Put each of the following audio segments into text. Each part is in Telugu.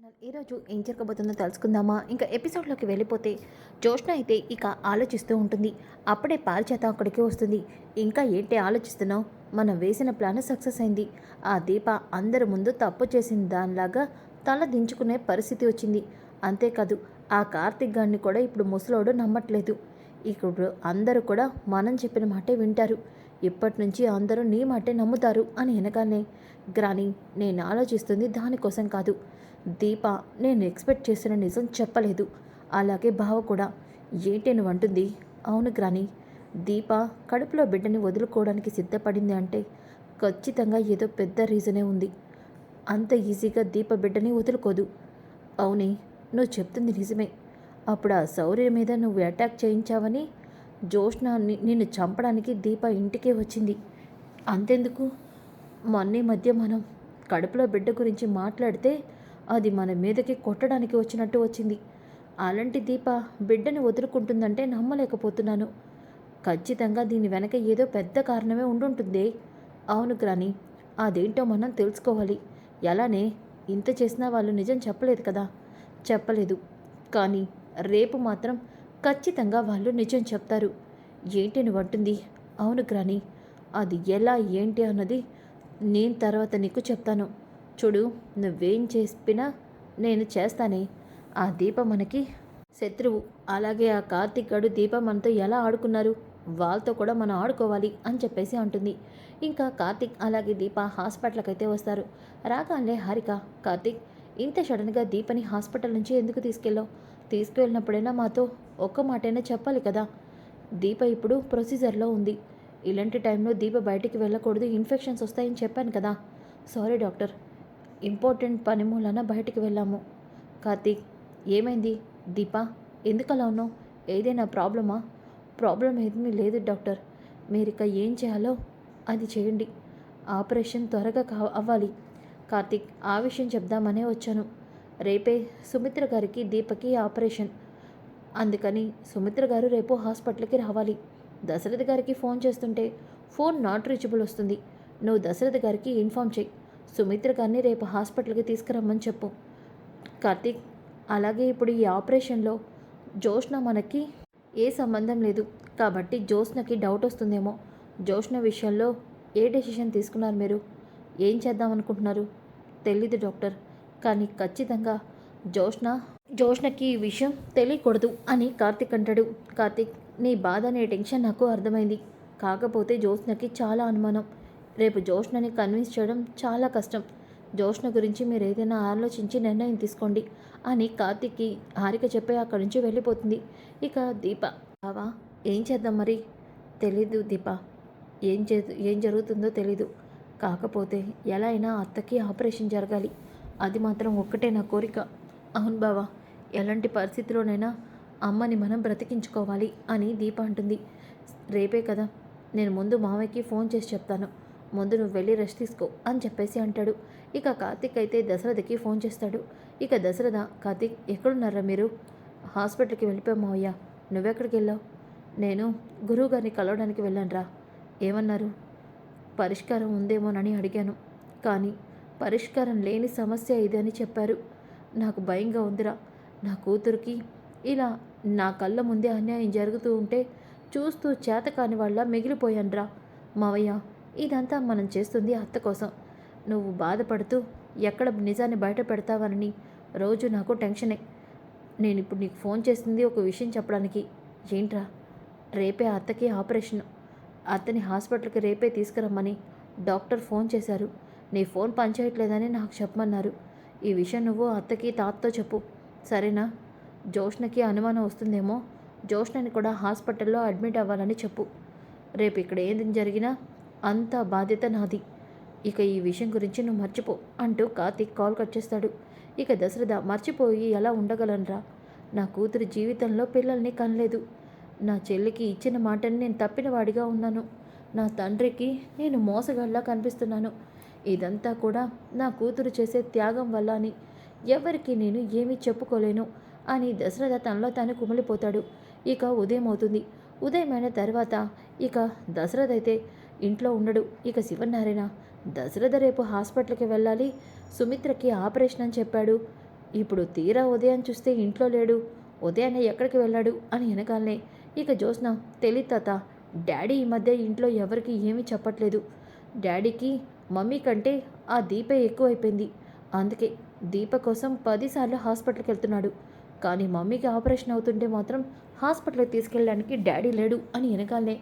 ఛానల్ ఈరోజు ఏం జరగబోతుందో తెలుసుకుందామా? ఇంకా ఎపిసోడ్లోకి వెళ్ళిపోతే జోష్న అయితే ఇక ఆలోచిస్తూ ఉంటుంది. అప్పుడే పారిజాత అక్కడికి వస్తుంది. ఇంకా ఏంటి ఆలోచిస్తున్నావు? మనం వేసిన ప్లాన్ సక్సెస్ అయింది. ఆ దీప అందరి ముందు తప్పు చేసిన దానిలాగా తల దించుకునే పరిస్థితి వచ్చింది. అంతేకాదు ఆ కార్తిక్ గారిని కూడా ఇప్పుడు ముసలోడు నమ్మట్లేదు. ఇప్పుడు అందరూ కూడా మనం చెప్పిన మాటే వింటారు. ఇప్పటి నుంచి అందరూ నీ మాటే నమ్ముతారు అని అనగానే, గ్రాని నేను ఆలోచిస్తుంది దానికోసం కాదు. దీప నేను ఎక్స్పెక్ట్ చేసిన నిజం చెప్పలేదు. అలాగే బావ కూడా. ఏంటి నువ్వు అంటుంది? అవును గ్రాని, దీప కడుపులో బిడ్డని వదులుకోవడానికి సిద్ధపడింది అంటే ఖచ్చితంగా ఏదో పెద్ద రీజనే ఉంది. అంత ఈజీగా దీప బిడ్డని వదులుకోదు. అవునే, నువ్వు చెప్తుంది నిజమే. అప్పుడు ఆ శౌర్య మీద నువ్వు అటాక్ చేయించావని జోష్న నిన్ను చంపడానికి దీప ఇంటికే వచ్చింది. అంతెందుకు, మొన్న మధ్య మనం కడుపులో బిడ్డ గురించి మాట్లాడితే అది మన మీదకి కొట్టడానికి వచ్చినట్టు వచ్చింది. అలాంటి దీప బిడ్డని వదులుకుంటుందంటే నమ్మలేకపోతున్నాను. ఖచ్చితంగా దీని వెనక ఏదో పెద్ద కారణమే ఉండుంటుంది. అవును గ్రాని, అదేంటో మనం తెలుసుకోవాలి. ఎలానే? ఇంత చేసినా వాళ్ళు నిజం చెప్పలేదు కదా? చెప్పలేదు. కానీ రేపు మాత్రం ఖచ్చితంగా వాళ్ళు నిజం చెప్తారు. ఏంటి నువ్వంటుంది? అవును గ్రాని, అది ఎలా ఏంటి అన్నది నేను తర్వాత నీకు చెప్తాను. చూడు, నువ్వేం చెప్పినా నేను చేస్తానే. ఆ దీప మనకి శత్రువు. అలాగే ఆ కార్తిక్ గడు దీప మనతో ఎలా ఆడుకున్నారు, వాళ్ళతో కూడా మనం ఆడుకోవాలి అని చెప్పేసి అంటుంది. ఇంకా కార్తిక్ అలాగే దీప హాస్పిటల్కి అయితే వస్తారు. రాగానే హారిక, కార్తిక్ ఇంత సడన్గా దీపని హాస్పిటల్ నుంచి ఎందుకు తీసుకెళ్ళావు? తీసుకువెళ్ళినప్పుడైనా మాతో ఒక్క మాటైనా చెప్పాలి కదా. దీప ఇప్పుడు ప్రొసీజర్లో ఉంది. ఇలాంటి టైంలో దీప బయటికి వెళ్ళకూడదు, ఇన్ఫెక్షన్స్ వస్తాయని చెప్పాను కదా. సారీ డాక్టర్, ఇంపార్టెంట్ పని మూలన బయటికి వెళ్ళాము. కార్తీక్, ఏమైంది? దీప ఎందుకలా ఉన్నావు? ఏదైనా ప్రాబ్లమా? ప్రాబ్లం ఏమీ లేదు డాక్టర్. మీరిక ఏం చేయాలో అది చేయండి. ఆపరేషన్ త్వరగా అవ్వాలి. కార్తీక్, ఆ విషయం చెప్దామనే వచ్చాను. రేపే సుమిత్ర గారికి దీపకి ఆపరేషన్. అందుకని సుమిత్ర గారు రేపు హాస్పిటల్కి రావాలి. దశరథ గారికి ఫోన్ చేస్తుంటే ఫోన్ నాట్ రీచబుల్ వస్తుంది. నువ్వు దశరథ గారికి ఇన్ఫామ్ చెయ్యి. సుమిత్ర గారిని రేపు హాస్పిటల్కి తీసుకురమ్మని చెప్పు. కార్తీక్, అలాగే ఇప్పుడు ఈ ఆపరేషన్లో జోష్న మనకి ఏ సంబంధం లేదు కాబట్టి జోష్నకి డౌట్ వస్తుందేమో. జోష్న విషయంలో ఏ డెసిషన్ తీసుకున్నారు మీరు? ఏం చేద్దామనుకుంటున్నారు? తెలీదు డాక్టర్, కానీ ఖచ్చితంగా జోష్నకి ఈ విషయం తెలియకూడదు అని కార్తీక్ అంటాడు. కార్తీక్, నీ బాధ నీ టెన్షన్ నాకు అర్థమైంది. కాకపోతే జోష్నకి చాలా అనుమానం. రేపు జోష్నని కన్విన్స్ చేయడం చాలా కష్టం. జోష్న గురించి మీరు ఏదైనా ఆలోచించి నిర్ణయం తీసుకోండి అని కార్తీక్కి హారిక చెప్పి అక్కడి నుంచి వెళ్ళిపోతుంది. ఇక దీప, బావా ఏం చేద్దాం మరి? తెలీదు దీప, ఏం జరుగుతుందో తెలీదు. కాకపోతే ఎలా అయినా అత్తకి ఆపరేషన్ జరగాలి. అది మాత్రం ఒక్కటే నా కోరిక. అవును బావా, ఎలాంటి పరిస్థితిలోనైనా అమ్మని మనం బ్రతికించుకోవాలి అని దీప అంటుంది. రేపే కదా, నేను ముందు మామయ్యకి ఫోన్ చేసి చెప్తాను. ముందు నువ్వు వెళ్ళి రెస్ట్ తీసుకో అని చెప్పేసి అంటాడు. ఇక కార్తీక్ అయితే దశరథకి ఫోన్ చేస్తాడు. ఇక దశరథ, కార్తీక్ ఎక్కడున్నారా మీరు? హాస్పిటల్కి వెళ్ళిపోయావు మావయ్య. నువ్వెక్కడికి వెళ్ళావు? నేను గురువు గారిని కలవడానికి వెళ్ళానురా. ఏమన్నారు? పరిష్కారం ఉందేమోనని అడిగాను, కానీ పరిష్కారం లేని సమస్య ఇది అని చెప్పారు. నాకు భయంగా ఉందిరా. నా కూతురికి ఇలా నా కళ్ళ ముందే అన్యాయం జరుగుతూ ఉంటే చూస్తూ చేతకాని వాళ్ళ మిగిలిపోయానురా. మావయ్య, ఇదంతా మనం చేస్తుంది అత్త కోసం. నువ్వు బాధపడుతూ ఎక్కడ నిజాన్ని బయట పెడతావని రోజు నాకు టెన్షనే. నేను ఇప్పుడు నీకు ఫోన్ చేసింది ఒక విషయం చెప్పడానికి. ఏంట్రా? రేపే అత్తకి ఆపరేషన్. అత్తని హాస్పిటల్కి రేపే తీసుకురమ్మని డాక్టర్ ఫోన్ చేశారు. నీ ఫోన్ పనిచేయట్లేదని నాకు చెప్పమన్నారు. ఈ విషయం నువ్వు అత్తకి తాతతో చెప్పు, సరేనా? జోష్నకి అనుమానం వస్తుందేమో, జోష్నని కూడా హాస్పిటల్లో అడ్మిట్ అవ్వాలని చెప్పు. రేపు ఇక్కడ ఏది జరిగినా అంత బాధ్యత నాది. ఇక ఈ విషయం గురించి నువ్వు మర్చిపో అంటూ కార్తీక్ కాల్ కట్ చేస్తాడు. ఇక దశరథ, మర్చిపోయి ఎలా ఉండగలనరా? నా కూతురి జీవితంలో పిల్లల్ని కనలేదు. నా చెల్లికి ఇచ్చిన మాటని నేను తప్పిన వాడిగా ఉన్నాను. నా తండ్రికి నేను మోసగాళ్ళలా కనిపిస్తున్నాను. ఇదంతా కూడా నా కూతురు చేసే త్యాగం వల్ల అని ఎవరికి నేను ఏమీ చెప్పుకోలేను అని దశరథ తనలో తాను కుమిలిపోతాడు. ఇక ఉదయం అవుతుంది. ఉదయమైన తర్వాత ఇక దశరథ అయితే ఇంట్లో ఉండడు. ఇక శివనారాయణ, దశరథ రేపు హాస్పిటల్కి వెళ్ళాలి, సుమిత్రకి ఆపరేషన్ అని చెప్పాడు. ఇప్పుడు తీరా ఉదయం చూస్తే ఇంట్లో లేడు. ఉదయాన్నే ఎక్కడికి వెళ్ళాడు అని వెనకాలనే ఇక జ్యోత్స్న, తెలీదు తాత. డాడీ ఈ మధ్య ఇంట్లో ఎవరికి ఏమీ చెప్పట్లేదు. డాడీకి మమ్మీ కంటే ఆ దీపే ఎక్కువైపోయింది. అందుకే దీప కోసం 10 సార్లు హాస్పిటల్కి వెళ్తున్నాడు. కానీ మమ్మీకి ఆపరేషన్ అవుతుంటే మాత్రం హాస్పిటల్కి తీసుకెళ్ళడానికి డాడీ లేడు అని వెనకాలనే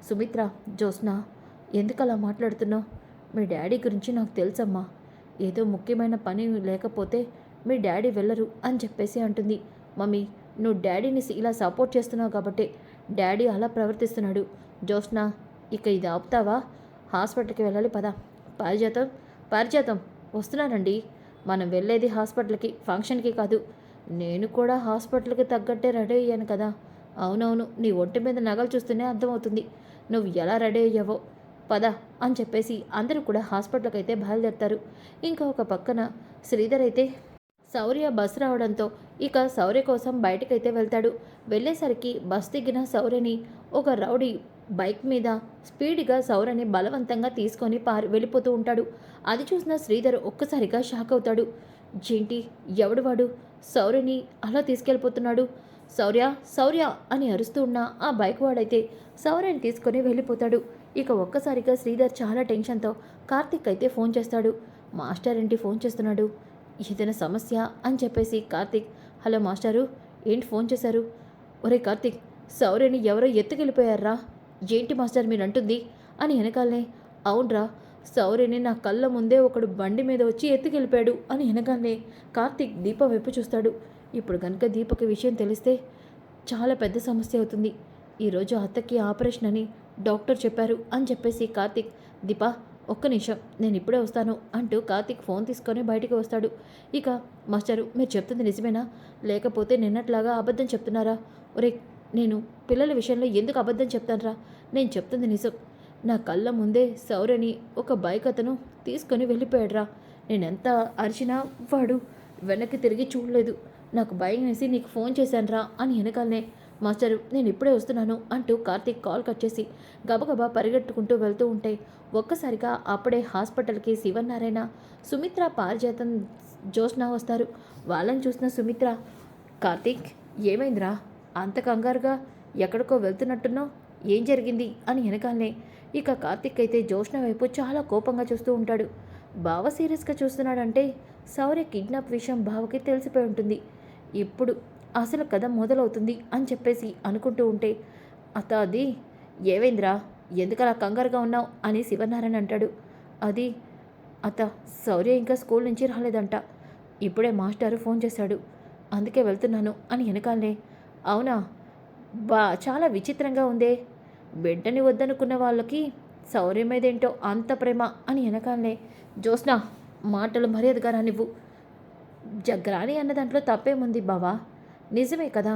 సుమిత్ర, జ్యోత్స్న ఎందుకలా మాట్లాడుతున్నావు? మీ డాడీ గురించి నాకు తెలుసమ్మా. ఏదో ముఖ్యమైన పని లేకపోతే మీ డాడీ వెళ్ళరు అని చెప్పేసి అంటుంది. మమ్మీ, నువ్వు డాడీని ఇలా సపోర్ట్ చేస్తున్నావు కాబట్టి డాడీ అలా ప్రవర్తిస్తున్నాడు. జ్యోత్స్న, ఇక ఇది ఆపుతావా? హాస్పిటల్కి వెళ్ళాలి పద. పారిజాతం, పారిజాతం, వస్తున్నానండి. మనం వెళ్ళేది హాస్పిటల్కి, ఫంక్షన్కి కాదు. నేను కూడా హాస్పిటల్కి తగ్గట్టే రెడీ అయ్యాను కదా. అవునవును, నీ ఒంటి మీద నగలు చూస్తూనే అర్థమవుతుంది నువ్వు ఎలా రెడీ అయ్యావో. పద అని చెప్పేసి అందరూ కూడా హాస్పిటల్కి అయితే బయలుదేరుతారు. ఇంకా ఒక పక్కన శ్రీధర్ అయితే శౌర్య బస్సు రావడంతో ఇక శౌర్య కోసం బయటకైతే వెళ్తాడు. వెళ్ళేసరికి బస్ దిగిన శౌర్యని ఒక రౌడీ బైక్ మీద స్పీడ్గా శౌర్యని బలవంతంగా తీసుకొని వెళ్ళిపోతూ ఉంటాడు. అది చూసిన శ్రీధర్ ఒక్కసారిగా షాక్ అవుతాడు. ఏంటి, ఎవడు వాడు శౌర్యని అలా తీసుకెళ్ళిపోతున్నాడు? శౌర్య, శౌర్య అని అరుస్తూ ఉన్న ఆ బైక్ వాడైతే శౌర్యని తీసుకొని వెళ్ళిపోతాడు. ఇక ఒక్కసారిగా శ్రీధర్ చాలా టెన్షన్తో కార్తిక్ అయితే ఫోన్ చేస్తాడు. మాస్టర్ ఏంటి ఫోన్ చేస్తున్నాడు? ఏదైనా సమస్య అని చెప్పేసి కార్తిక్, హలో మాస్టారు, ఏంటి ఫోన్ చేశారు? ఒరే కార్తిక్, శౌర్యని ఎవరో ఎత్తుకెళ్ళిపోయారా? ఏంటి మాస్టర్ మీరు అంటుంది అని వెనకాలనే, అవునరా, శౌర్యని నా కళ్ళ ముందే ఒకడు బండి మీద వచ్చి ఎత్తుకెళ్ళిపోయాడు అని వెనకాలనే కార్తిక్ దీప వైపు చూస్తాడు. ఇప్పుడు కనుక దీపకి విషయం తెలిస్తే చాలా పెద్ద సమస్య అవుతుంది. ఈరోజు అత్తకి ఆపరేషన్ అని డాక్టర్ చెప్పారు అని చెప్పేసి కార్తిక్, దీపా ఒక్క నిమిషం, నేను ఇప్పుడే వస్తాను అంటూ కార్తిక్ ఫోన్ తీసుకొని బయటికి వస్తాడు. ఇక మాస్టరు, మీరు చెప్తుంది నిజమేనా, లేకపోతే నిన్నట్లాగా అబద్ధం చెప్తున్నారా? ఒరే, నేను పిల్లల విషయంలో ఎందుకు అబద్ధం చెప్తానరా? నేను చెప్తుంది నిజం. నా కళ్ళ ముందే శౌర్యని ఒక బైక్ అతను తీసుకొని వెళ్ళిపోయాడురా. నేనెంత అరిచినా వాడు వెనక్కి తిరిగి చూడలేదు. నాకు భయం వేసి నీకు ఫోన్ చేశానురా అని వెనకాలనే, మాస్టరు నేను ఇప్పుడే వస్తున్నాను అంటూ కార్తీక్ కాల్ కట్ చేసి గబగబా పరిగెట్టుకుంటూ వెళ్తూ ఉంటే ఒక్కసారిగా అప్పుడే హాస్పిటల్కి శివనారాయణ, సుమిత్ర, పారిజాతం, జ్యోత్స్న వస్తారు. వాళ్ళని చూసిన సుమిత్ర, కార్తీక్ ఏమైందిరా అంత కంగారుగా ఎక్కడికో వెళ్తున్నట్టున్నావు, ఏం జరిగింది అని వెనకాలనే ఇక కార్తీక్ అయితే జ్యోత్స్న వైపు చాలా కోపంగా చూస్తూ ఉంటాడు. బావ సీరియస్గా చూస్తున్నాడంటే శౌర్య కిడ్నాప్ విషయం బావకి తెలిసిపోయి ఉంటుంది. ఇప్పుడు అసలు కథ మొదలవుతుంది అని చెప్పేసి అనుకుంటూ ఉంటే, అత్త అది ఏమైందిరా, ఎందుకలా కంగారుగా ఉన్నావు అని శివనారాయణ అంటాడు. అది అత్త, శౌర్య ఇంకా స్కూల్ నుంచి రాలేదంట. ఇప్పుడే మాస్టారు ఫోన్ చేశాడు, అందుకే వెళ్తున్నాను అని వెనకాలనే, అవునా, చాలా విచిత్రంగా ఉందే. బిడ్డని వద్దనుకున్న వాళ్ళకి శౌర్య మీదేంటో అంత ప్రేమ అని వెనకాలనే, జ్యోత్స్న మాటలు మర్యాదగా రానివ్వు. జగ్రాని అన్న దాంట్లో తప్పేముంది బావా, నిజమే కదా.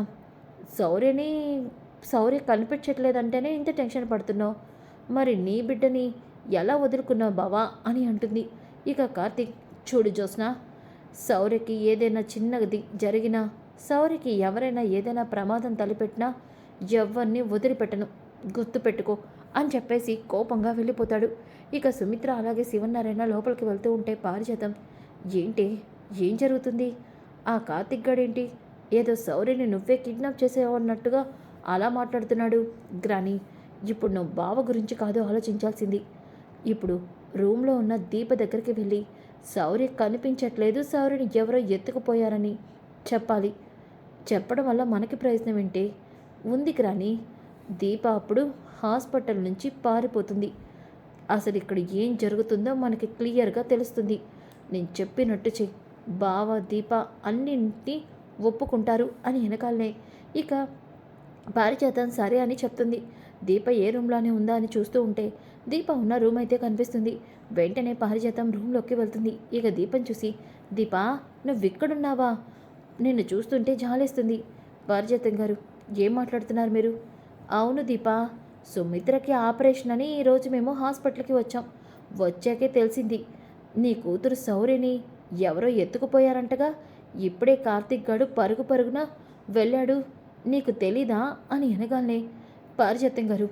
శౌర్య కనిపించట్లేదంటేనే ఇంత టెన్షన్ పడుతున్నావు. మరి నీ బిడ్డని ఎలా వదులుకున్నావు బావా అని అంటుంది. ఇక కార్తీక్, చూడు జ్యోత్స్న, శౌర్యకి ఏదైనా చిన్నది జరిగినా, శౌర్యకి ఎవరైనా ఏదైనా ప్రమాదం తలపెట్టినా ఎవరిని వదిలిపెట్టను, గుర్తుపెట్టుకో అని చెప్పేసి కోపంగా వెళ్ళిపోతాడు. ఇక సుమిత్ర అలాగే శివనారాయణ లోపలికి వెళ్తూ ఉంటే పారిజాతం, ఏంటి, ఏం జరుగుతుంది? ఆ కార్తిక్ గడేంటి ఏదో శౌర్యని నువ్వే కిడ్నాప్ చేసేవన్నట్టుగా అలా మాట్లాడుతున్నాడు. గ్రాని, ఇప్పుడు నువ్వు బావ గురించి కాదు ఆలోచించాల్సింది. ఇప్పుడు రూమ్లో ఉన్న దీప దగ్గరికి వెళ్ళి శౌర్య కనిపించట్లేదు, శౌర్యని ఎవరో ఎత్తుకుపోయారని చెప్పాలి. చెప్పడం వల్ల మనకి ప్రయోజనం ఏంటి ఉంది గ్రాని? దీప అప్పుడు హాస్పిటల్ నుంచి పారిపోతుంది. అసలు ఇక్కడ ఏం జరుగుతుందో మనకి క్లియర్గా తెలుస్తుంది. నేను చెప్పినట్టు చెయ్యి, బావ దీప అన్నింటినీ ఒప్పుకుంటారు అని వెనకాలనే ఇక పారిజాతం సరే అని చెప్తుంది. దీప ఏ రూమ్లోనే ఉందా అని చూస్తూ ఉంటే దీప ఉన్న రూమ్ అయితే కనిపిస్తుంది. వెంటనే పారిజాతం రూమ్లోకి వెళ్తుంది. ఇక దీపం చూసి, దీపా నువ్వు ఇక్కడున్నావా? నిన్ను చూస్తుంటే జాలేస్తుంది. పారిజాతం గారు, ఏం మాట్లాడుతున్నారు మీరు? అవును దీపా, సుమిత్రకి ఆపరేషన్ అని ఈరోజు మేము హాస్పిటల్కి వచ్చాం. వచ్చాకే తెలిసింది నీ కూతురు శౌర్యని ఎవరో ఎత్తుకుపోయారంటగా. ఇప్పుడే కార్తిక్ గాడు పరుగు పరుగున వెళ్ళాడు, నీకు తెలీదా అని అనగానే, పారిజాతం గారు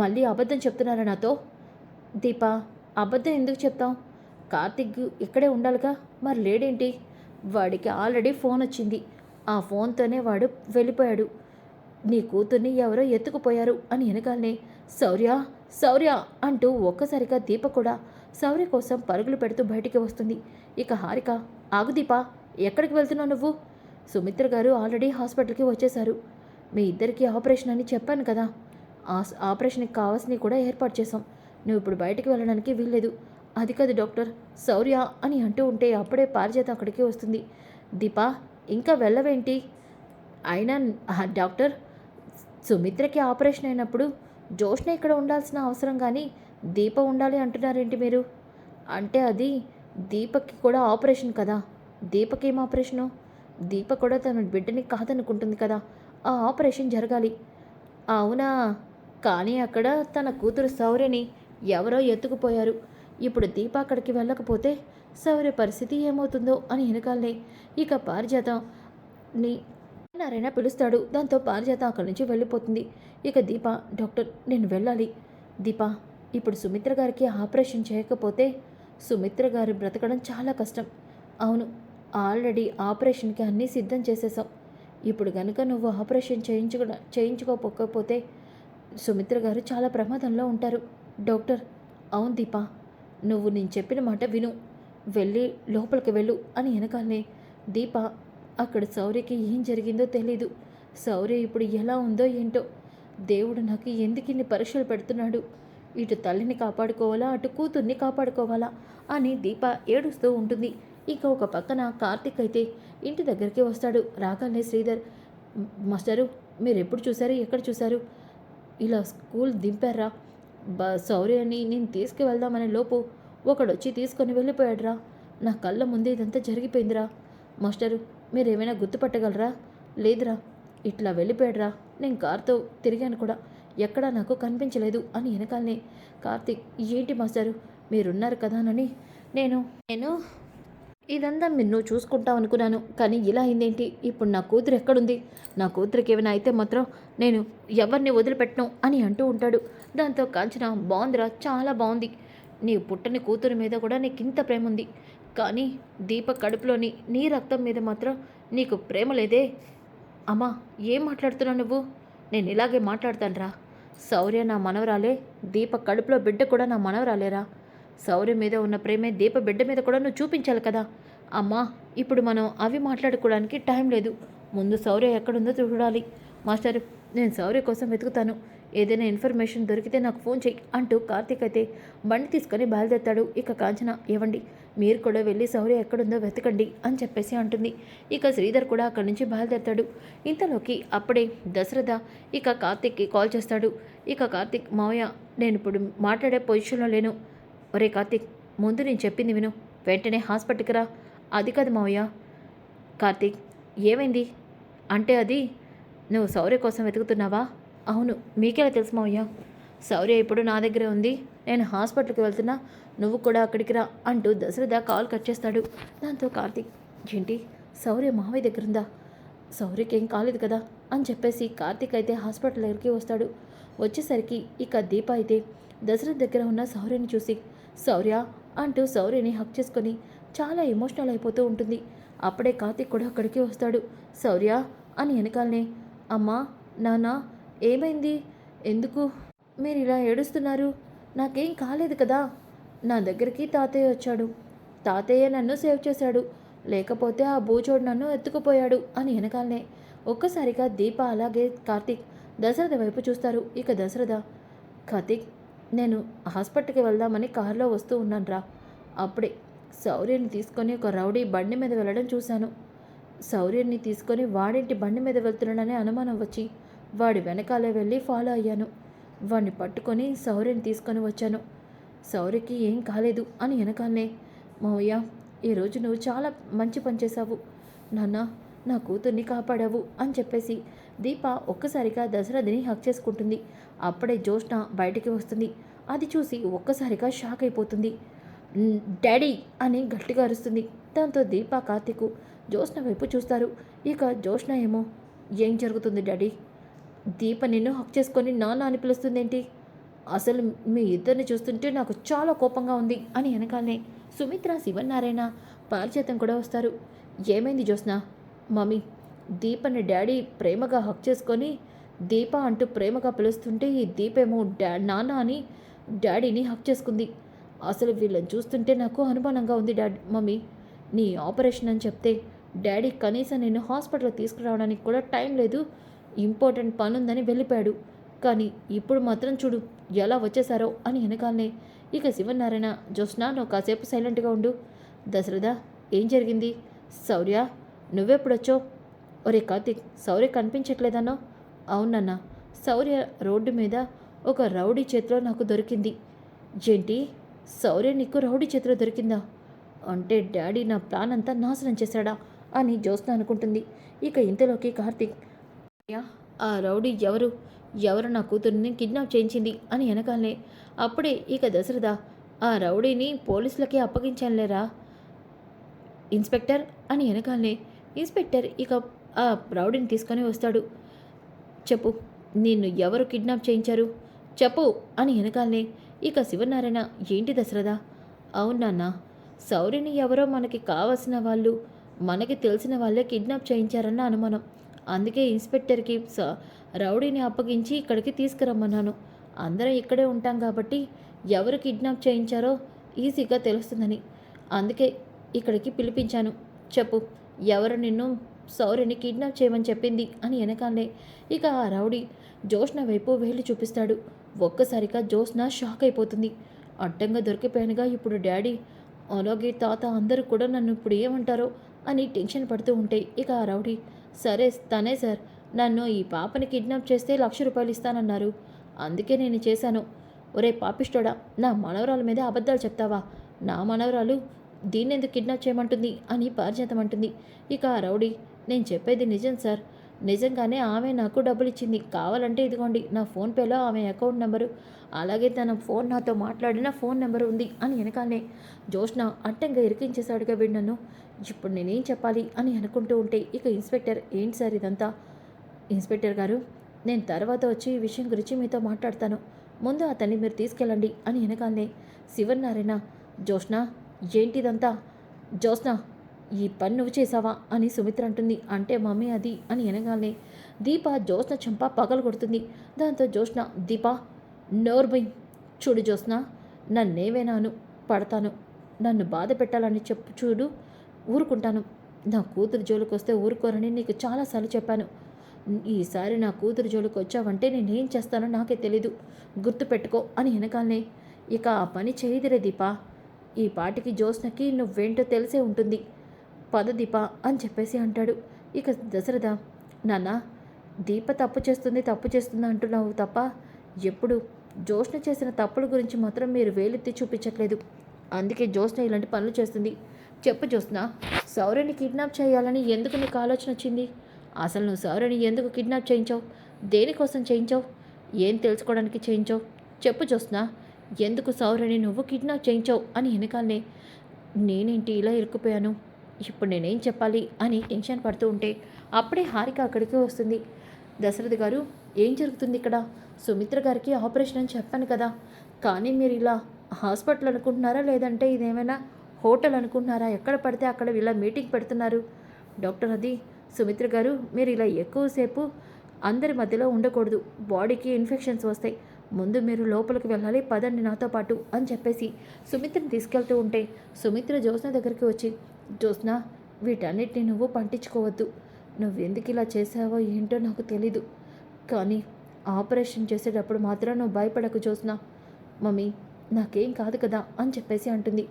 మళ్ళీ అబద్ధం చెప్తున్నారా నాతో? దీపా, అబద్ధం ఎందుకు చెప్తాం? కార్తిక్ ఇక్కడే ఉండాలిగా, మరి లేడేంటి? వాడికి ఆల్రెడీ ఫోన్ వచ్చింది. ఆ ఫోన్తోనే వాడు వెళ్ళిపోయాడు. నీ కూతుర్ని ఎవరో ఎత్తుకుపోయారు అని వెనకాలనే శౌర్య, శౌర్య అంటూ ఒక్కసారిగా దీప కూడా శౌర్య కోసం పరుగులు పెడుతూ బయటికి వస్తుంది. ఇక హారిక, ఆగు దీప, ఎక్కడికి వెళ్తున్నావు నువ్వు? సుమిత్ర గారు ఆల్రెడీ హాస్పిటల్కి వచ్చేశారు. మీ ఇద్దరికి ఆపరేషన్ అని చెప్పాను కదా. ఆపరేషన్కి కావాల్సినవి కూడా ఏర్పాటు చేశాం. నువ్వు ఇప్పుడు బయటికి వెళ్ళడానికి వీల్లేదు. అది కాదు డాక్టర్, శౌర్య అని అంటూ ఉంటే అప్పుడే పారిజాత అక్కడికి వస్తుంది. దీపా, ఇంకా వెళ్ళవేంటి? అయినా డాక్టర్, సుమిత్రకి ఆపరేషన్ అయినప్పుడు జోష్న ఇక్కడ ఉండాల్సిన అవసరం కానీ దీప ఉండాలి అంటున్నారేంటి మీరు? అంటే అది దీపక్కి కూడా ఆపరేషన్ కదా. దీపకేం ఆపరేషను? దీప కూడా తన బిడ్డని కాదనుకుంటుంది కదా. ఆ ఆపరేషన్ జరగాలి. అవునా? కానీ అక్కడ తన కూతురు శౌర్యని ఎవరో ఎత్తుకుపోయారు. ఇప్పుడు దీప అక్కడికి వెళ్ళకపోతే శౌర్య పరిస్థితి ఏమవుతుందో అని వెనకాలనే ఇక పారిజాతంని నారాయణ పిలుస్తాడు. దాంతో పారిజాతం అక్కడి నుంచి వెళ్ళిపోతుంది. ఇక దీప, డాక్టర్ నేను వెళ్ళాలి. దీప, ఇప్పుడు సుమిత్ర గారికి ఆపరేషన్ చేయకపోతే సుమిత్ర గారు బ్రతకడం చాలా కష్టం. అవును, ఆల్రెడీ ఆపరేషన్కి అన్నీ సిద్ధం చేసేసాం. ఇప్పుడు గనుక నువ్వు ఆపరేషన్ చేయించుకోకపోతే సుమిత్ర గారు చాలా ప్రమాదంలో ఉంటారు. డాక్టర్, అవును దీప, నువ్వు నేను చెప్పిన మాట విను, వెళ్ళి లోపలికి వెళ్ళు అని వెనకాలనే దీప అక్కడ శౌర్యకి ఏం జరిగిందో తెలీదు. శౌర్య ఇప్పుడు ఎలా ఉందో ఏంటో. దేవుడు నాకు ఎందుకు ఇన్ని పరీక్షలు పెడుతున్నాడు? ఇటు తల్లిని కాపాడుకోవాలా, అటు కూతుర్ని కాపాడుకోవాలా అని దీప ఏడుస్తూ ఉంటుంది. ఇక ఒక పక్కన కార్తిక్ అయితే ఇంటి దగ్గరికి వస్తాడు. రాగానే శ్రీధర్, మాస్టరు మీరు ఎప్పుడు చూశారు, ఎక్కడ చూశారు? ఇలా స్కూల్ దింపారా? శౌర్యని నేను తీసుకువెళ్దామనే లోపు ఒకడొచ్చి తీసుకొని వెళ్ళిపోయాడురా. నా కళ్ళ ముందే ఇదంతా జరిగిపోయిందిరా. మాస్టరు మీరేమైనా గుర్తుపట్టగలరా? లేదురా, ఇట్లా వెళ్ళిపోయాడురా. నేను కారుతో తిరిగాను కూడా, ఎక్కడా నాకు కనిపించలేదు అని వెనకాలనే కార్తీక్, ఏంటి మాస్టరు మీరున్నారు కదానని నేను నేను ఇదంతా నువ్వు చూసుకుంటావు అనుకున్నాను, కానీ ఇలా అయిందేంటి? ఇప్పుడు నా కూతురు ఎక్కడుంది? నా కూతురికి ఏమైనా అయితే మాత్రం నేను ఎవరిని వదిలిపెట్టను అని అంటూ ఉంటాడు. దాంతో కాంచన, బాగుందిరా, చాలా బాగుంది. నీ పుట్టని కూతురు మీద కూడా నీకు ఇంత ప్రేమ ఉంది, కానీ దీప కడుపులోని నీ రక్తం మీద మాత్రం నీకు ప్రేమ లేదే. అమ్మా, ఏం మాట్లాడుతున్నావు నువ్వు? నేను ఇలాగే మాట్లాడతానురా. శౌర్య నా మనవరాలే, దీప కడుపులో బిడ్డ కూడా నా మనవరాలేరా. శౌర్య మీద ఉన్న ప్రేమే దీప బిడ్డ మీద కూడా నువ్వు చూపించాలి కదా. అమ్మా, ఇప్పుడు మనం అవి మాట్లాడుకోవడానికి టైం లేదు. ముందు శౌర్య ఎక్కడుందో చూడాలి. మాస్టర్, నేను శౌర్య కోసం వెతుకుతాను. ఏదైనా ఇన్ఫర్మేషన్ దొరికితే నాకు ఫోన్ చెయ్యి అంటూ కార్తీక్ అయితే బండి తీసుకొని బయలుదేరతాడు. ఇక కాంచన, ఏవండి మీరు కూడా వెళ్ళి శౌర్య ఎక్కడుందో వెతకండి అని చెప్పేసి అంటుంది. ఇక శ్రీధర్ కూడా అక్కడి నుంచి బయలుదేరతాడు. ఇంతలోకి అప్పుడే దశరథ ఇక కార్తీక్కి కాల్ చేస్తాడు. ఇక కార్తీక్, మావయ్య నేను ఇప్పుడు మాట్లాడే పొజిషన్లో లేను. ఒరే కార్తీక్, ముందు నేను చెప్పింది విను, వెంటనే హాస్పిటల్కి రా. అది కాదు మావయ్య. కార్తీక్, ఏమైంది? అంటే అది నువ్వు శౌర్య కోసం వెతుకుతున్నావా? అవును, మీకెలా తెలుసు మావయ్య? శౌర్య ఇప్పుడు నా దగ్గరే ఉంది, నేను హాస్పిటల్కి వెళ్తున్నా, నువ్వు కూడా అక్కడికి రా అంటూ దశరథ కాల్ కట్ చేస్తాడు. దాంతో కార్తీక్, ఏంటి శౌర్య మావయ్య దగ్గర ఉందా? శౌర్యకి ఏం కాలేదు కదా అని చెప్పేసి కార్తీక్ అయితే హాస్పిటల్ దగ్గరికి వస్తాడు. వచ్చేసరికి ఇక దీప అయితే దశరథ్ దగ్గర ఉన్న శౌర్యని చూసి శౌర్య అంటూ శౌర్యని హక్ చేసుకొని చాలా ఎమోషనల్ అయిపోతూ ఉంటుంది. అప్పుడే కార్తీక్ కూడా అక్కడికి వస్తాడు. శౌర్య అని వెనకాలనే, అమ్మా, నాన్న, ఏమైంది? ఎందుకు మీరు ఇలా ఏడుస్తున్నారు? నాకేం కాలేదు కదా. నా దగ్గరికి తాతయ్య వచ్చాడు, తాతయ్య నన్ను సేవ్ చేశాడు, లేకపోతే ఆ బూచోడు నన్ను ఎత్తుకుపోయాడు అని వెనకాలనే ఒక్కసారిగా దీప అలాగే కార్తీక్ దశరథ వైపు చూస్తారు. ఇక దశరథ, కార్తీక్, నేను హాస్పిటల్కి వెళ్దామని కారులో వస్తూ ఉన్నాను రా. అప్పుడే శౌర్యని తీసుకొని ఒక రౌడీ బండి మీద వెళ్ళడం చూశాను. శౌర్యని తీసుకొని వాడింటి బండి మీద వెళ్తున్నాడనే అనుమానం వచ్చి వాడి వెనకాలే వెళ్ళి ఫాలో అయ్యాను. వాడిని పట్టుకొని శౌర్యని తీసుకొని వచ్చాను. శౌర్యకి ఏం కాలేదు అని వెనకాలనే, మావయ్య, ఈరోజు నువ్వు చాలా మంచి పని చేశావు నాన్న, నా కూతుర్ని కాపాడావు అని చెప్పేసి దీప ఒక్కసారిగా దశరథిని హక్ చేసుకుంటుంది. అప్పుడే జోష్న బయటికి వస్తుంది. అది చూసి ఒక్కసారిగా షాక్ అయిపోతుంది. డాడీ అని గట్టిగా అరుస్తుంది. దాంతో దీప కార్తీకు జోష్న వైపు చూస్తారు. ఇక జోష్న ఏమో, ఏం జరుగుతుంది డాడీ? దీప నిన్ను హక్ చేసుకొని నాన్న అని పిలుస్తుందేంటి? అసలు మీ ఇద్దరిని చూస్తుంటే నాకు చాలా కోపంగా ఉంది అని వెనకాలనే సుమిత్ర, శివనారాయణ, పారిజాతం కూడా వస్తారు. ఏమైంది జ్యోత్స్న? మమ్మీ, దీపని డాడీ ప్రేమగా హక్ చేసుకొని దీప అంటూ ప్రేమగా పిలుస్తుంటే ఈ దీపేమో నాన్న అని డాడీని హక్ చేసుకుంది. అసలు వీళ్ళని చూస్తుంటే నాకు అనుమానంగా ఉంది మమ్మీ. నీ ఆపరేషన్ అని చెప్తే డాడీ కనీసం నేను హాస్పిటల్కి తీసుకురావడానికి కూడా టైం లేదు, ఇంపార్టెంట్ పని ఉందని వెళ్ళిపోయాడు. కానీ ఇప్పుడు మాత్రం చూడు ఎలా వచ్చేసారో అని వెనకాలనే ఇక శివనారాయణ, జ్యోత్స్న నువ్వు కాసేపు సైలెంట్గా ఉండు. దశరథ, ఏం జరిగింది? శౌర్య, నువ్వెప్పుడొచ్చావు? ఒరే కార్తీక్, శౌర్య కనిపించట్లేదన్నో? అవునన్నా, శౌర్య రోడ్డు మీద ఒక రౌడీ చేతిలో నాకు దొరికింది. ఏంటి, శౌర్య నీకు రౌడీ చేతిలో దొరికిందా? అంటే డాడీ నా ప్లాన్ అంతా నాశనం చేశాడా అని జ్యోత్స్న అనుకుంటుంది. ఇక ఇంతలోకి కార్తీక్, ఆ రౌడీ ఎవరు నా కూతుర్ని కిడ్నాప్ చేయించింది అని వెనకాలనే అప్పుడే ఇక దశరథ, ఆ రౌడీని పోలీసులకి అప్పగించానులేరా ఇన్స్పెక్టర్ అని వెనకాలనే ఇన్స్పెక్టర్ ఇక ఆ రౌడీని తీసుకొని వస్తాడు. చెప్పు, నిన్ను ఎవరు కిడ్నాప్ చేయించారు చెప్పు అని వెనకాలనే ఇక శివనారాయణ, ఏంటి దశరథ? అవునన్నా, శౌర్యని ఎవరో మనకి కావలసిన వాళ్ళు, మనకి తెలిసిన వాళ్ళే కిడ్నాప్ చేయించారన్న అనుమానం. అందుకే ఇన్స్పెక్టర్కి రౌడీని అప్పగించి ఇక్కడికి తీసుకురమ్మన్నాను. అందరం ఇక్కడే ఉంటాం కాబట్టి ఎవరు కిడ్నాప్ చేయించారో ఈజీగా తెలుస్తుందని అందుకే ఇక్కడికి పిలిపించాను. చెప్పు, ఎవరు నిన్ను శౌర్యని కిడ్నాప్ చేయమని చెప్పింది అని వెనకాలే ఇక ఆ రౌడీ జ్యోత్స్న వైపు వేలు చూపిస్తాడు. ఒక్కసారిగా జ్యోత్స్న షాక్ అయిపోతుంది. అడ్డంగా దొరికిపోయానుగా ఇప్పుడు డాడీ, అలాగే తాత అందరూ కూడా నన్ను ఇప్పుడు ఏమంటారో అని టెన్షన్ పడుతూ ఉంటే ఇక ఆ రౌడీ, సరే తనే సార్, నన్ను ఈ పాపని కిడ్నాప్ చేస్తే ₹1,00,000 ఇస్తానన్నారు, అందుకే నేను చేశాను. ఒరే పాపిష్టోడా, నా మనవరాల మీద అబద్ధాలు చెప్తావా? నా మనవరాలు దీన్నెందుకు కిడ్నాప్ చేయమంటుంది అని పారిజాతం. ఇక ఆ రౌడీ, నేను చెప్పేది నిజం సార్, నిజంగానే ఆమె నాకు డబ్బులు ఇచ్చింది. కావాలంటే ఇదిగోండి నా ఫోన్పేలో ఆమె అకౌంట్ నెంబరు, అలాగే తన ఫోన్ నాతో మాట్లాడిన ఫోన్ నెంబరు ఉంది అని వెనకాలనే జ్యోత్స్న అడ్డంగా ఇరికించేశాడుగా వీడు నన్ను. ఇప్పుడు నేనేం చెప్పాలి అని అనుకుంటూ ఉంటే ఇక ఇన్స్పెక్టర్, ఏంటి సార్ ఇదంతా? ఇన్స్పెక్టర్ గారు, నేను తర్వాత వచ్చి ఈ విషయం గురించి మీతో మాట్లాడతాను, ముందు అతన్ని మీరు తీసుకెళ్ళండి అని వెనకాలనే శివనారాయణ, జ్యోత్స్న ఏంటిదంతా? జ్యోత్స్న, ఈ పని నువ్వు చేసావా అని సుమిత్ర అంటుంది. అంటే మమ్మీ అది అని వెనగాలనే దీప జ్యోత్స్న చెంప పగలు కొడుతుంది. దాంతో జ్యోత్స్న, దీప నోర్బై, చూడు జ్యోత్స్న, నన్నేవేనాను పడతాను, నన్ను బాధ పెట్టాలని చెప్పు చూడు, ఊరుకుంటాను. నా కూతురు జోలికి వస్తే ఊరుకోరని నీకు చాలాసార్లు చెప్పాను. ఈసారి నా కూతురు జోలికి వచ్చావంటే నేనేం చేస్తానో నాకే తెలీదు, గుర్తుపెట్టుకో అని వెనకాలనే ఇక ఆ పని చేయదిరే దీప, ఈ పాటికి జ్యోత్స్నకి నువ్వేంటో తెలిసే ఉంటుంది, పద దీప అని చెప్పేసి అంటాడు. ఇక దశరథ, నాన్న, దీప తప్పు చేస్తుంది అంటున్నావు తప్ప ఎప్పుడు జ్యోత్స్న చేసిన తప్పుల గురించి మాత్రం మీరు వేలెత్తి చూపించట్లేదు. అందుకే జ్యోత్స్న ఇలాంటి పనులు చేస్తుంది. చెప్పు జ్యోత్స్న, శౌర్యని కిడ్నాప్ చేయాలని ఎందుకు నీకు ఆలోచన వచ్చింది? అసలు నువ్వు శౌర్యని ఎందుకు కిడ్నాప్ చేయించావు? దేనికోసం చేయించావు? ఏం తెలుసుకోవడానికి చేయించావు? చెప్పు జ్యోత్స్న, ఎందుకు శౌర్యని నువ్వు కిడ్నాప్ చేయించావు అని వెనకాలనే నేనేంటి ఇలా ఇరుక్కుపోయాను, ఇప్పుడు నేనేం చెప్పాలి అని టెన్షన్ పడుతూ ఉంటే అప్పుడే హారిక అక్కడికి వస్తుంది. దశరథ్ గారు, ఏం జరుగుతుంది ఇక్కడ? సుమిత్ర గారికి ఆపరేషన్ అని చెప్పాను కదా, కానీ మీరు ఇలా హాస్పిటల్ అనుకుంటున్నారా లేదంటే ఇదేమైనా హోటల్ అనుకుంటున్నారా? ఎక్కడ పడితే అక్కడ ఇలా మీటింగ్ పెడుతున్నారు. డాక్టర్, అది సుమిత్ర గారు, మీరు ఇలా ఎక్కువసేపు అందరి మధ్యలో ఉండకూడదు, బాడీకి ఇన్ఫెక్షన్స్ వస్తాయి, ముందు మీరు లోపలికి వెళ్ళాలి, పదండి నాతో పాటు అని చెప్పేసి సుమిత్రని తీసుకెళ్తూ ఉంటే సుమిత్ర జ్యోత్స్న దగ్గరికి వచ్చి, జ్యోత్స్న, వీటన్నిటిని నువ్వు పట్టించుకోవద్దు, నువ్వెందుకు ఇలా చేసావో ఏంటో నాకు తెలీదు, కానీ ఆపరేషన్ చేసేటప్పుడు మాత్రం నువ్వు భయపడకు జ్యోత్స్న, మమ్మీ నాకేం కాదు కదా అని చెప్పేసి అంటుంది.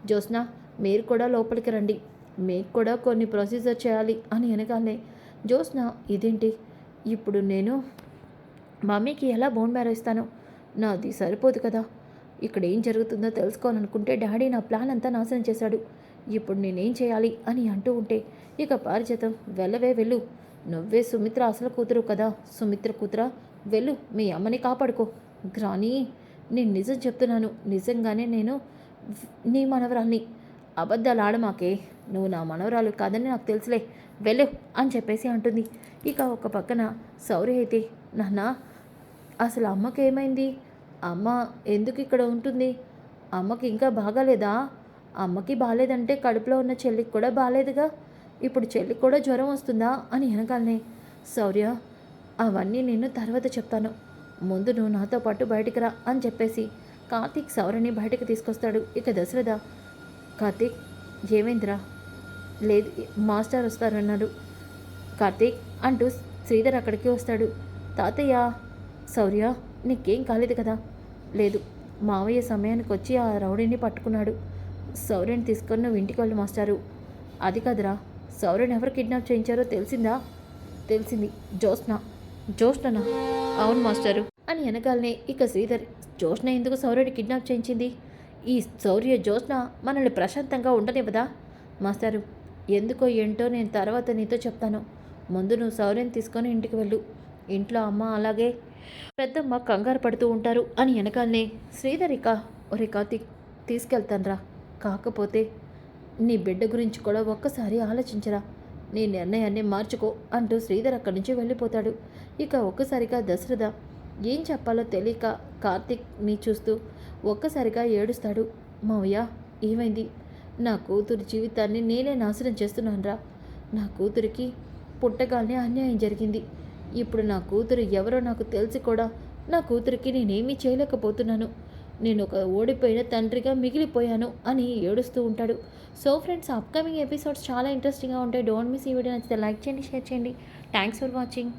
జ్యోత్స్న, మీరు కూడా లోపలికి రండి, మీకు కూడా కొన్ని ప్రొసీజర్ చేయాలి అని వెనకాలనే జ్యోత్స్న, ఇదేంటి ఇప్పుడు నేను మమ్మీకి ఎలా బోన్ మ్యారో ఇస్తాను? నాది సరిపోదు కదా, ఇక్కడ ఏం జరుగుతుందో తెలుసుకోవాలనుకుంటే డాడీ నా ప్లాన్ అంతా నాశనం చేశాడు, ఇప్పుడు నేనేం చేయాలి అని అంటూ ఉంటే ఇక పారిజాతం, వెళ్ళవే వెళ్ళు, నువ్వే సుమిత్ర అసలు కూతురు కదా, సుమిత్ర కూతురా, వెళ్ళు మీ అమ్మని కాపాడుకో. గ్రాని, నేను నిజం చెప్తున్నాను, నిజంగానే నేను నీ మనవరాల్ని, అబద్ధాలు ఆడమాకే, నువ్వు నా మనవరాలు కాదని నాకు తెలుసులే, వెళ్ళు అని చెప్పేసి అంటుంది. ఇక ఒక పక్కన శౌర్య అయితే, నాన్న అసలు అమ్మకి ఏమైంది? అమ్మ ఎందుకు ఇక్కడ ఉంటుంది? అమ్మకి ఇంకా బాగాలేదా? అమ్మకి బాగాలేదంటే కడుపులో ఉన్న చెల్లికి కూడా బాగాలేదుగా, ఇప్పుడు చెల్లికి కూడా జ్వరం వస్తుందా అని వెనకాలనే, శౌర్య అవన్నీ నేను తర్వాత చెప్తాను, ముందు నువ్వు నాతో పాటు బయటికి రా అని చెప్పేసి కార్తీక్ శౌర్యని బయటకు తీసుకొస్తాడు. ఇక దశరథ, కార్తీక్ ఏమైందిరా? లేదు, మాస్టర్ వస్తారన్నాడు కార్తీక్ అంటూ శ్రీధర్ అక్కడికి వస్తాడు. తాతయ్య, శౌర్య నీకేం కాలేదు కదా? లేదు, మావయ్య సమయానికి వచ్చి ఆ రౌడీని పట్టుకున్నాడు. శౌర్యని తీసుకొని నువ్వు ఇంటికి వెళ్ళు మాస్టారు. అది కాదురా, శౌర్యని ఎవరు కిడ్నాప్ చేయించారో తెలిసిందా? తెలిసింది, జోష్ననా? అవును మాస్టారు అని వెనకాలనే ఇక శ్రీధర్, జోష్న ఎందుకు శౌర్యని కిడ్నాప్ చేయించింది? ఈ శౌర్య జోష్న మనల్ని ప్రశాంతంగా ఉండనివ్వదా? మాస్టారు, ఎందుకో ఏంటో నేను తర్వాత నీతో చెప్తాను, ముందు నువ్వు శౌర్యని తీసుకొని ఇంటికి వెళ్ళు. ఇంట్లో అమ్మ అలాగే పెద్దమ్మ కంగారు పడుతూ ఉంటారు అని వెనకాలనే శ్రీధర్ ఇక, ఒరే కార్తీక్ తీసుకెళ్తాన్రా, కాకపోతే నీ బిడ్డ గురించి కూడా ఒక్కసారి ఆలోచించరా, నీ నిర్ణయాన్ని మార్చుకో అంటూ శ్రీధర్ అక్కడి నుంచి వెళ్ళిపోతాడు. ఇక ఒక్కసారిగా దశరథ ఏం చెప్పాలో తెలియక కార్తీక్ని చూస్తూ ఒక్కసారిగా ఏడుస్తాడు. మావయ్య ఏమైంది? నా కూతురు జీవితాన్ని నేనే నాశనం చేస్తున్నానురా. నా కూతురికి పుట్టగానే అన్యాయం జరిగింది. ఇప్పుడు నా కూతురు ఎవరో నాకు తెలిసి కూడా నా కూతురికి నేనేమీ చేయలేకపోతున్నాను. నేను ఒక ఓడిపోయిన తండ్రిగా మిగిలిపోయాను అని ఏడుస్తూ ఉంటాడు. సో ఫ్రెండ్స్, అప్కమింగ్ ఎపిసోడ్స్ చాలా ఇంట్రెస్టింగ్గా ఉంటాయి. డోంట్ మిస్ ఈ వీడియో. నచ్చితే లైక్ చేయండి, షేర్ చేయండి. Thanks for watching.